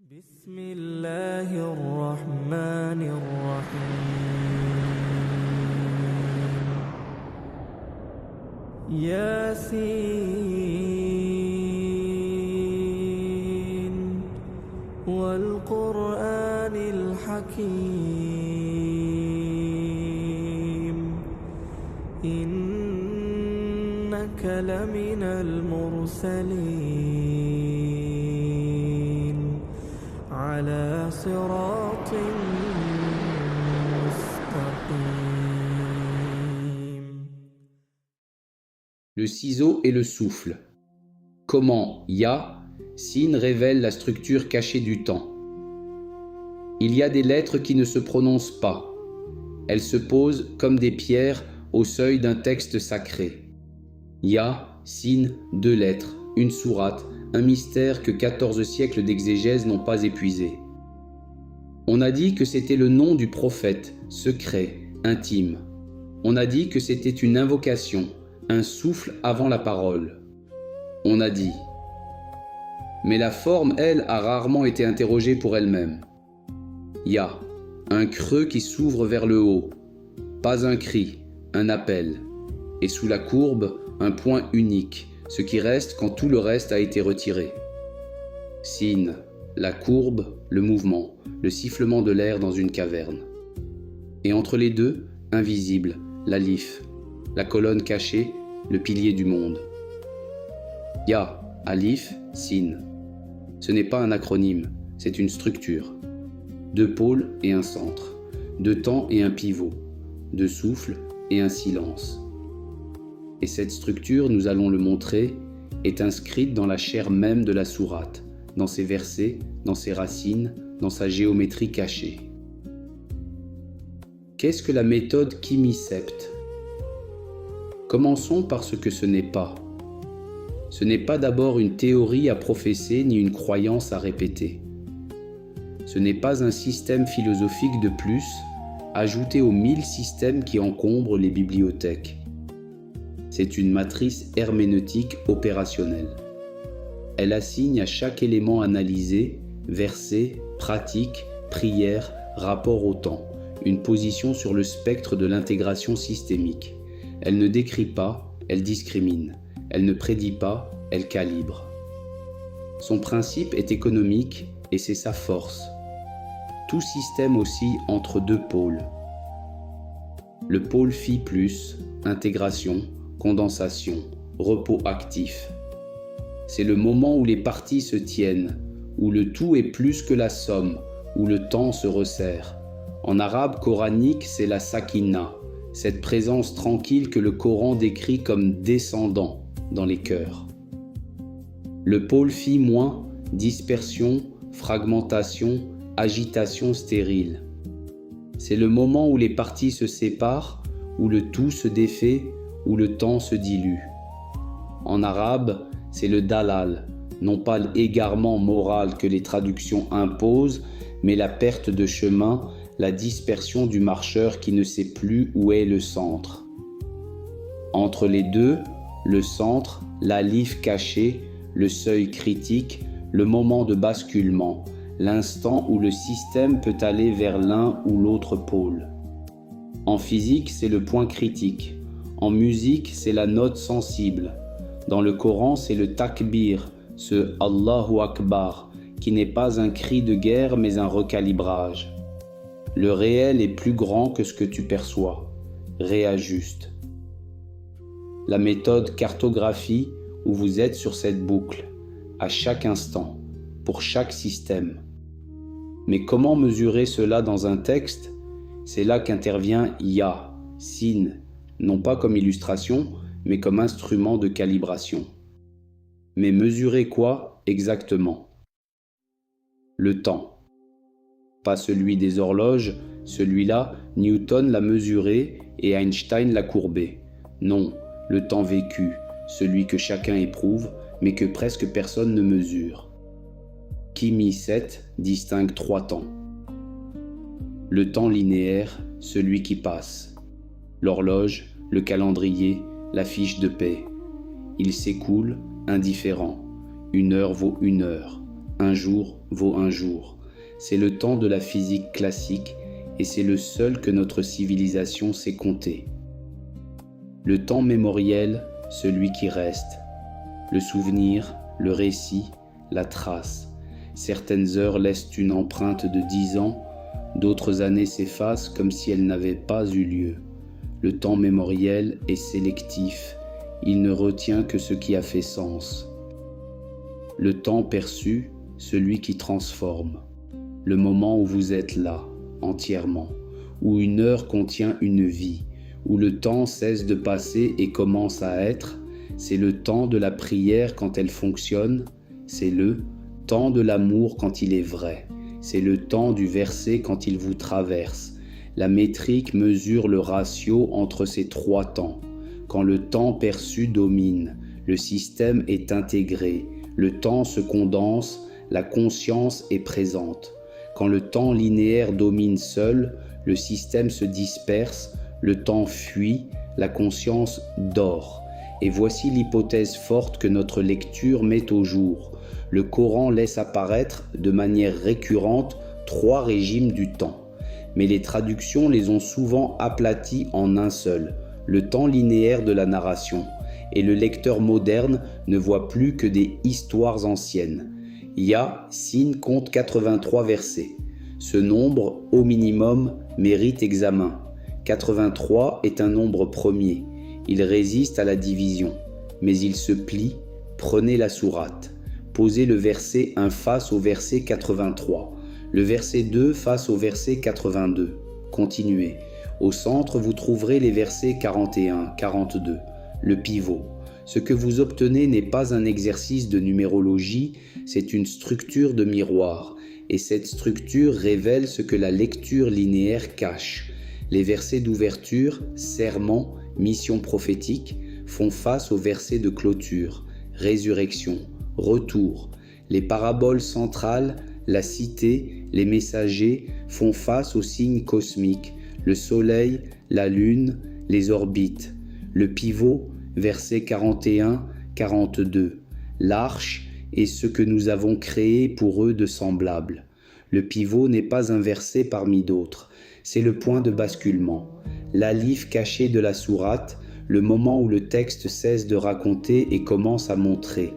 بسم الله الرحمن الرحيم ياسين والقرآن الحكيم إنك لمن المرسلين على صراط مستقيم. Le ciseau et le souffle. Comment Ya, Sin révèle la structure cachée du temps. Il y a des lettres qui ne se prononcent pas. Elles se posent comme des pierres au seuil d'un texte sacré. Ya, Sin, 2 lettres, une sourate, un mystère que 14 siècles d'exégèse n'ont pas épuisé. On a dit que c'était le nom du prophète, secret, intime. On a dit que c'était une invocation, un souffle avant la parole. On a dit. Mais la forme, elle, a rarement été interrogée pour elle-même. Ya, un creux qui s'ouvre vers le haut. Pas un cri, un appel. Et sous la courbe, un point unique, ce qui reste quand tout le reste a été retiré. Sin, la courbe, le mouvement, le sifflement de l'air dans une caverne. Et entre les deux, invisible, l'alif, la colonne cachée, le pilier du monde. Ya, alif, sin. Ce n'est pas un acronyme, c'est une structure. 2 pôles et un centre, 2 temps et un pivot, 2 souffles et un silence. Et cette structure, nous allons le montrer, est inscrite dans la chair même de la sourate, dans ses versets, dans ses racines, dans sa géométrie cachée. Qu'est-ce que la méthode Chimicept ? Commençons par ce que ce n'est pas. Ce n'est pas d'abord une théorie à professer ni une croyance à répéter. Ce n'est pas un système philosophique de plus, ajouté aux 1000 systèmes qui encombrent les bibliothèques. C'est une matrice herméneutique opérationnelle. Elle assigne à chaque élément analysé, verset, pratique, prière, rapport au temps, une position sur le spectre de l'intégration systémique. Elle ne décrit pas, elle discrimine. Elle ne prédit pas, elle calibre. Son principe est économique et c'est sa force. Tout système oscille entre 2 pôles. Le pôle phi+, intégration, condensation, repos actif. C'est le moment où les parties se tiennent, où le tout est plus que la somme, où le temps se resserre. En arabe coranique, c'est la sakina, cette présence tranquille que le Coran décrit comme descendant dans les cœurs. Le pôle phi-, dispersion, fragmentation, agitation stérile. C'est le moment où les parties se séparent, où le tout se défait, où le temps se dilue. En arabe, c'est le dalal, non pas l'égarement moral que les traductions imposent, mais la perte de chemin, la dispersion du marcheur qui ne sait plus où est le centre. Entre les deux, le centre, l'alif caché, le seuil critique, le moment de basculement, l'instant où le système peut aller vers l'un ou l'autre pôle. En physique, c'est le point critique. En musique, c'est la note sensible. Dans le Coran, c'est le takbir, ce Allahu Akbar, qui n'est pas un cri de guerre mais un recalibrage. Le réel est plus grand que ce que tu perçois. Réajuste. La méthode cartographie où vous êtes sur cette boucle, à chaque instant, pour chaque système. Mais comment mesurer cela dans un texte ? C'est là qu'intervient Ya, Sin, non pas comme illustration, mais comme instrument de calibration. Mais mesurer quoi exactement ? Le temps. Pas celui des horloges, celui-là, Newton l'a mesuré et Einstein l'a courbé. Non, le temps vécu, celui que chacun éprouve, mais que presque personne ne mesure. Chimicept distingue 3 temps. Le temps linéaire, celui qui passe. L'horloge, le calendrier, la fiche de paie. Il s'écoule, indifférent. 1 heure vaut 1 heure. un jour vaut un jour. C'est le temps de la physique classique et c'est le seul que notre civilisation sait compter. Le temps mémoriel, celui qui reste. Le souvenir, le récit, la trace. Certaines heures laissent une empreinte de 10 ans, d'autres années s'effacent comme si elles n'avaient pas eu lieu. Le temps mémoriel est sélectif, il ne retient que ce qui a fait sens. Le temps perçu, celui qui transforme. Le moment où vous êtes là, entièrement, où une heure contient une vie, où le temps cesse de passer et commence à être, c'est le temps de la prière quand elle fonctionne, c'est le temps de l'amour quand il est vrai, c'est le temps du verset quand il vous traverse. La métrique mesure le ratio entre ces trois temps. Quand le temps perçu domine, le système est intégré, le temps se condense, la conscience est présente. Quand le temps linéaire domine seul, le système se disperse, le temps fuit, la conscience dort. Et voici l'hypothèse forte que notre lecture met au jour. Le Coran laisse apparaître de manière récurrente 3 régimes du temps. Mais les traductions les ont souvent aplatis en un seul, le temps linéaire de la narration. Et le lecteur moderne ne voit plus que des histoires anciennes. Yassine compte 83 versets. Ce nombre, au minimum, mérite examen. 83 est un nombre premier. Il résiste à la division, mais il se plie. Prenez la sourate. Posez le verset 1 face au verset 83. Le verset 2 face au verset 82. Continuez. Au centre, vous trouverez les versets 41, 42. Le pivot. Ce que vous obtenez n'est pas un exercice de numérologie, c'est une structure de miroir. Et cette structure révèle ce que la lecture linéaire cache. Les versets d'ouverture, serment, mission prophétique, font face aux versets de clôture, résurrection, retour. Les paraboles centrales, la cité, les messagers font face aux signes cosmiques, le soleil, la lune, les orbites. Le pivot, versets 41, 42. L'arche est ce que nous avons créé pour eux de semblable. Le pivot n'est pas un verset parmi d'autres, c'est le point de basculement. L'alif caché de la sourate, le moment où le texte cesse de raconter et commence à montrer.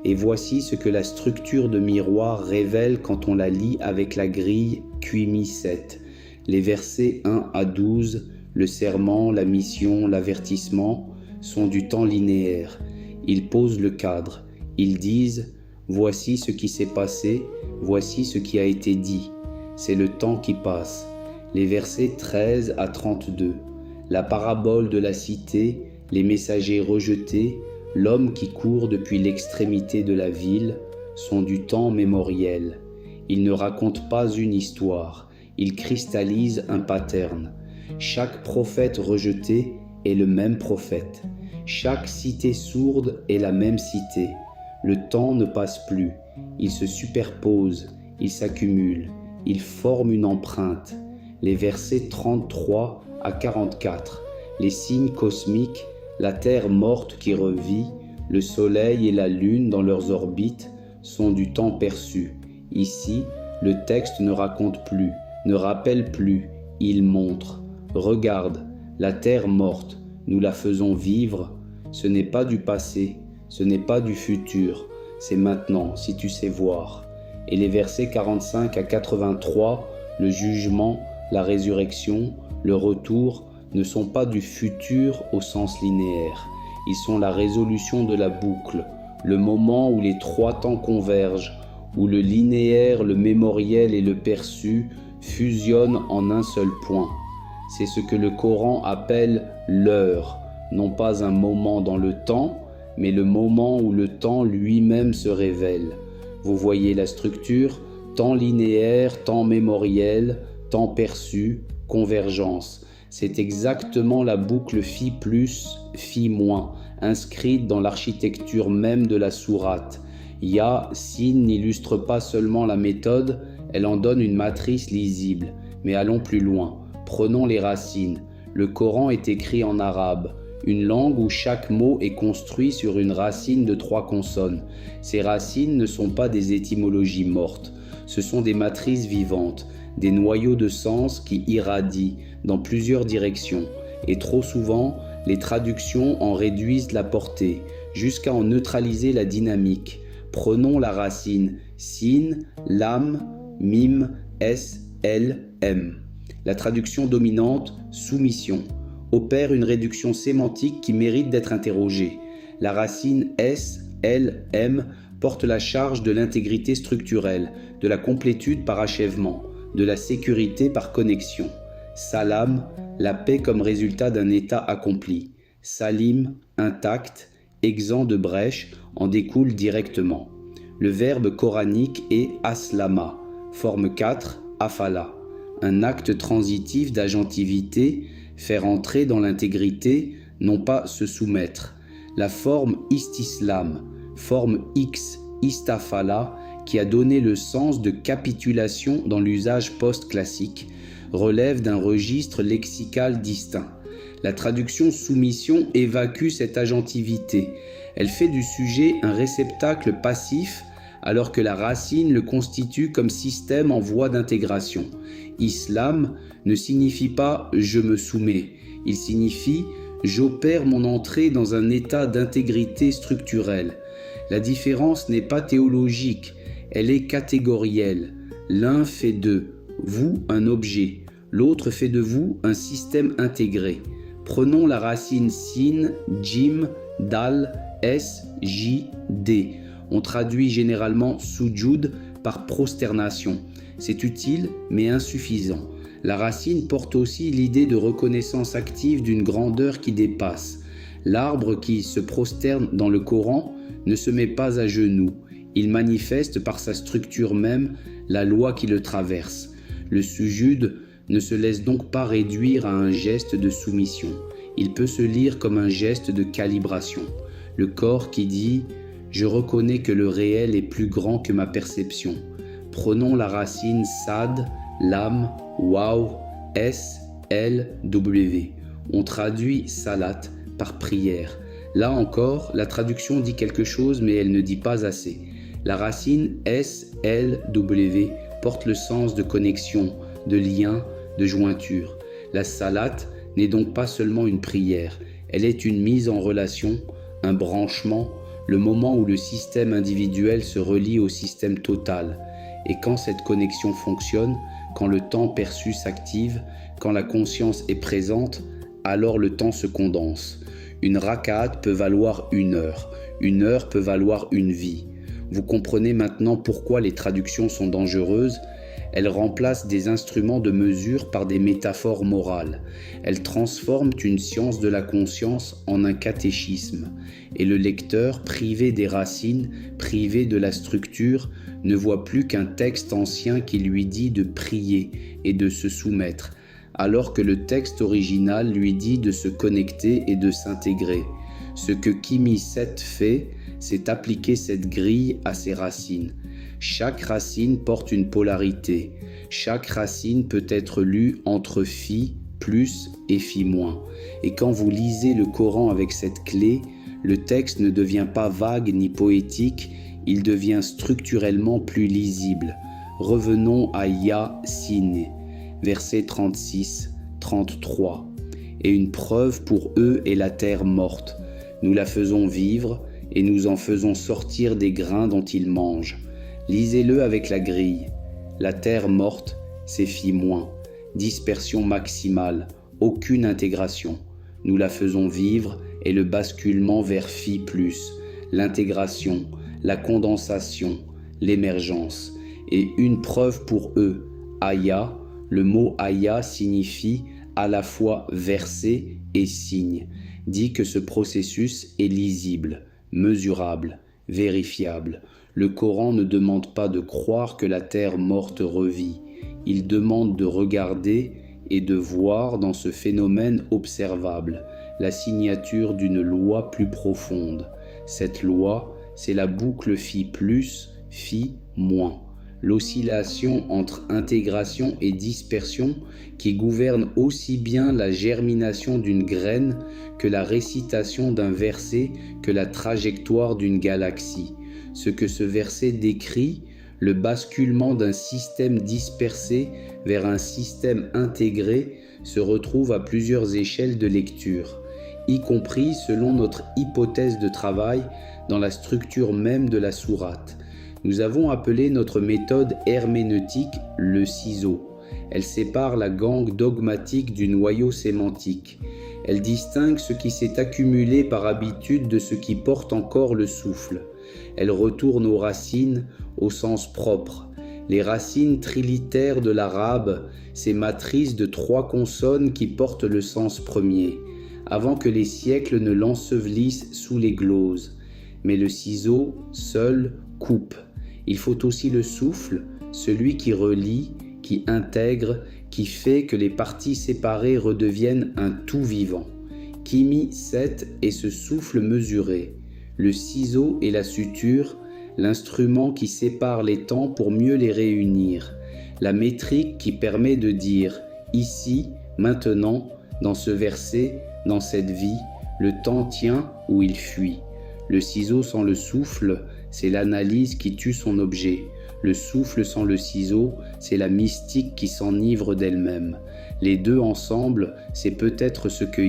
Et voici ce que la structure de miroir révèle quand on la lit avec la grille QIMI 7. Les versets 1 à 12, le serment, la mission, l'avertissement, sont du temps linéaire. Ils posent le cadre. Ils disent « Voici ce qui s'est passé, voici ce qui a été dit ». C'est le temps qui passe. Les versets 13 à 32. La parabole de la cité, les messagers rejetés, l'homme qui court depuis l'extrémité de la ville, sont du temps mémoriel. Ils ne racontent pas une histoire, ils cristallisent un pattern. Chaque prophète rejeté est le même prophète. Chaque cité sourde est la même cité. Le temps ne passe plus, il se superpose, il s'accumule, il forme une empreinte. Les versets 33 à 44, les signes cosmiques, la terre morte qui revit, le soleil et la lune dans leurs orbites sont du temps perçu. Ici, le texte ne raconte plus, ne rappelle plus, il montre. Regarde, la terre morte, nous la faisons vivre. Ce n'est pas du passé, ce n'est pas du futur, c'est maintenant si tu sais voir. Et les versets 45 à 83, le jugement, la résurrection, le retour ne sont pas du futur au sens linéaire. Ils sont la résolution de la boucle, le moment où les trois temps convergent, où le linéaire, le mémoriel et le perçu fusionnent en un seul point. C'est ce que le Coran appelle l'heure, non pas un moment dans le temps, mais le moment où le temps lui-même se révèle. Vous voyez la structure, temps linéaire, temps mémoriel, temps perçu, convergence. C'est exactement la boucle phi plus, phi moins, inscrite dans l'architecture même de la sourate. Yassine n'illustre pas seulement la méthode, elle en donne une matrice lisible. Mais allons plus loin, prenons les racines. Le Coran est écrit en arabe. une langue où chaque mot est construit sur une racine de 3 consonnes. Ces racines ne sont pas des étymologies mortes, ce sont des matrices vivantes, des noyaux de sens qui irradient dans plusieurs directions, et trop souvent, les traductions en réduisent la portée, jusqu'à en neutraliser la dynamique. Prenons la racine sin, lam, mim, s, l, m. La traduction dominante, soumission, opère une réduction sémantique qui mérite d'être interrogée. La racine s, l, m porte la charge de l'intégrité structurelle, de la complétude par achèvement, de la sécurité par connexion. Salam, la paix comme résultat d'un état accompli. Salim, intact, exempt de brèche, en découle directement. Le verbe coranique est aslama, forme 4, afala, un acte transitif d'agentivité, faire entrer dans l'intégrité, non pas se soumettre. La forme istislam, forme X, istafala, qui a donné le sens de capitulation dans l'usage post-classique, relève d'un registre lexical distinct. La traduction soumission évacue cette agentivité. Elle fait du sujet un réceptacle passif alors que la racine le constitue comme système en voie d'intégration. Islam ne signifie pas « je me soumets », il signifie « j'opère mon entrée dans un état d'intégrité structurelle ». La différence n'est pas théologique, elle est catégorielle. L'un fait de vous un objet, l'autre fait de vous un système intégré. Prenons la racine sin, jim, dal, s, j, d. On traduit généralement sujud par prosternation. C'est utile mais insuffisant. La racine porte aussi l'idée de reconnaissance active d'une grandeur qui dépasse. L'arbre qui se prosterne dans le Coran ne se met pas à genoux. Il manifeste par sa structure même la loi qui le traverse. Le sujud ne se laisse donc pas réduire à un geste de soumission. Il peut se lire comme un geste de calibration. Le corps qui dit « Je reconnais que le réel est plus grand que ma perception ». Prenons la racine sad, lam, waw, s, l, w. On traduit salat par prière. Là encore, la traduction dit quelque chose mais elle ne dit pas assez. La racine s, l, w porte le sens de connexion, de lien, de jointure. La salat n'est donc pas seulement une prière, elle est une mise en relation, un branchement, le moment où le système individuel se relie au système total. Et quand cette connexion fonctionne, quand le temps perçu s'active, quand la conscience est présente, alors le temps se condense. Une rakaat peut valoir 1 heure peut valoir une vie. Vous comprenez maintenant pourquoi les traductions sont dangereuses. Elles remplacent des instruments de mesure par des métaphores morales. Elles transforment une science de la conscience en un catéchisme. Et le lecteur, privé des racines, privé de la structure, ne voit plus qu'un texte ancien qui lui dit de prier et de se soumettre, alors que le texte original lui dit de se connecter et de s'intégrer. Ce que Kimi 7 fait, c'est appliquer cette grille à ses racines. Chaque racine porte une polarité. Chaque racine peut être lue entre phi plus et phi moins. Et quand vous lisez le Coran avec cette clé, le texte ne devient pas vague ni poétique, il devient structurellement plus lisible. Revenons à Yasin, versets 36, 33. Et une preuve pour eux est la terre morte. Nous la faisons vivre et nous en faisons sortir des grains dont ils mangent. Lisez-le avec la grille. La terre morte, c'est phi moins. Dispersion maximale, aucune intégration. Nous la faisons vivre et le basculement vers phi plus. L'intégration, la condensation, l'émergence. Et une preuve pour eux, Aya, le mot Aya signifie à la fois verset et signe, dit que ce processus est lisible, mesurable, vérifiable. Le Coran ne demande pas de croire que la terre morte revit, il demande de regarder et de voir dans ce phénomène observable la signature d'une loi plus profonde. Cette loi, c'est la boucle phi plus, phi moins. l'oscillation entre intégration et dispersion qui gouverne aussi bien la germination d'une graine que la récitation d'un verset, que la trajectoire d'une galaxie. Ce que ce verset décrit, le basculement d'un système dispersé vers un système intégré, se retrouve à plusieurs échelles de lecture, y compris selon notre hypothèse de travail dans la structure même de la sourate. Nous avons appelé notre méthode herméneutique le ciseau. Elle sépare la gangue dogmatique du noyau sémantique. Elle distingue ce qui s'est accumulé par habitude de ce qui porte encore le souffle. Elle retourne aux racines, au sens propre. Les racines trilitères de l'arabe, ces matrices de 3 consonnes qui portent le sens premier, avant que les siècles ne l'ensevelissent sous les gloses. Mais le ciseau, seul, coupe. Il faut aussi le souffle, celui qui relie, qui intègre, qui fait que les parties séparées redeviennent un tout vivant. Kimi 7 est ce souffle mesuré, le ciseau et la suture, l'instrument qui sépare les temps pour mieux les réunir, la métrique qui permet de dire ici, maintenant, dans ce verset, dans cette vie, le temps tient ou il fuit. Le ciseau sans le souffle, c'est l'analyse qui tue son objet. Le souffle sans le ciseau, c'est la mystique qui s'enivre d'elle-même. Les deux ensemble, c'est peut-être ce que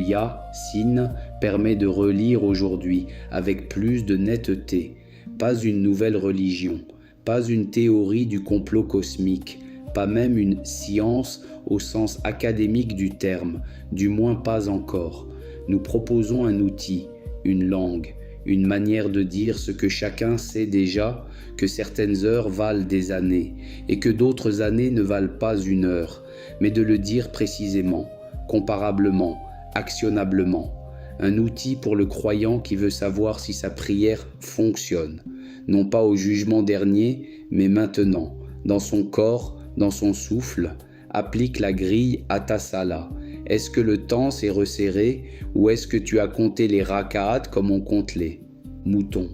Sin permet de relire aujourd'hui avec plus de netteté. Pas une nouvelle religion, pas une théorie du complot cosmique, pas même une science au sens académique du terme, du moins pas encore. Nous proposons un outil, une langue, une manière de dire ce que chacun sait déjà, que certaines heures valent des années, et que d'autres années ne valent pas une heure, mais de le dire précisément, comparablement, actionnablement. Un outil pour le croyant qui veut savoir si sa prière fonctionne, non pas au jugement dernier, mais maintenant, dans son corps, dans son souffle. Applique la grille à ta sala. Est-ce que le temps s'est resserré ou est-ce que tu as compté les raka'at comme on compte les moutons?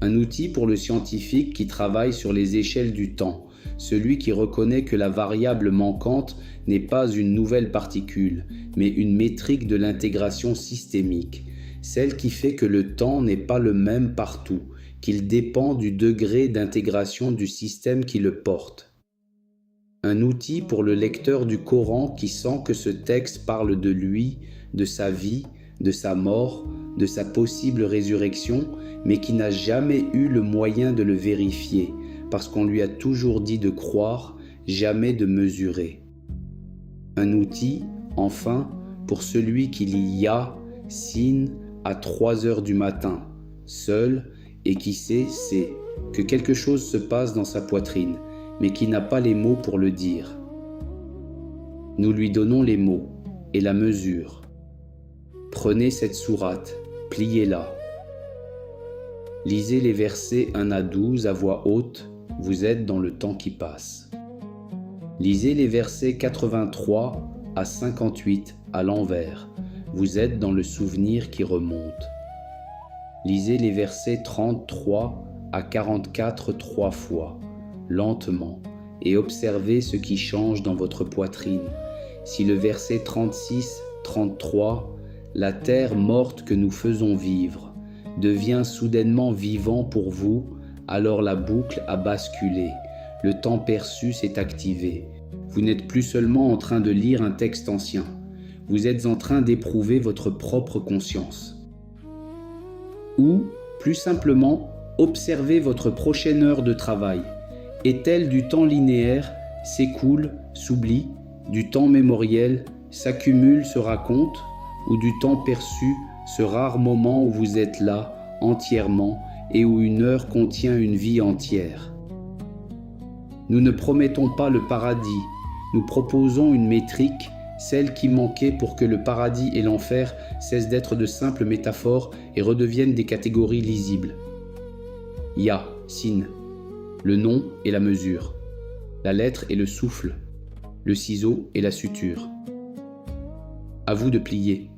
Un outil pour le scientifique qui travaille sur les échelles du temps, celui qui reconnaît que la variable manquante n'est pas une nouvelle particule, mais une métrique de l'intégration systémique, celle qui fait que le temps n'est pas le même partout, qu'il dépend du degré d'intégration du système qui le porte. Un outil pour le lecteur du Coran qui sent que ce texte parle de lui, de sa vie, de sa mort, de sa possible résurrection, mais qui n'a jamais eu le moyen de le vérifier, parce qu'on lui a toujours dit de croire, jamais de mesurer. Un outil, enfin, pour celui qui lit Sin à 3 heures du matin, seul, et qui sait que quelque chose se passe dans sa poitrine, mais qui n'a pas les mots pour le dire. Nous lui donnons les mots et la mesure. Prenez cette sourate, pliez-la. Lisez les versets 1 à 12 à voix haute, vous êtes dans le temps qui passe. Lisez les versets 83 à 58 à l'envers, vous êtes dans le souvenir qui remonte. Lisez les versets 33 à 44 3 fois, lentement, et observez ce qui change dans votre poitrine. Si le verset 36, 33, la terre morte que nous faisons vivre, devient soudainement vivant pour vous, alors la boucle a basculé, le temps perçu s'est activé. Vous n'êtes plus seulement en train de lire un texte ancien, vous êtes en train d'éprouver votre propre conscience. Ou, plus simplement, observez votre prochaine heure de travail. Est-elle du temps linéaire, s'écoule, s'oublie, du temps mémoriel, s'accumule, se raconte, ou du temps perçu, ce rare moment où vous êtes là, entièrement, et où une heure contient une vie entière? Nous ne promettons pas le paradis, nous proposons une métrique, celle qui manquait pour que le paradis et l'enfer cessent d'être de simples métaphores et redeviennent des catégories lisibles. Sin, le nom et la mesure, la lettre et le souffle, le ciseau et la suture. À vous de plier.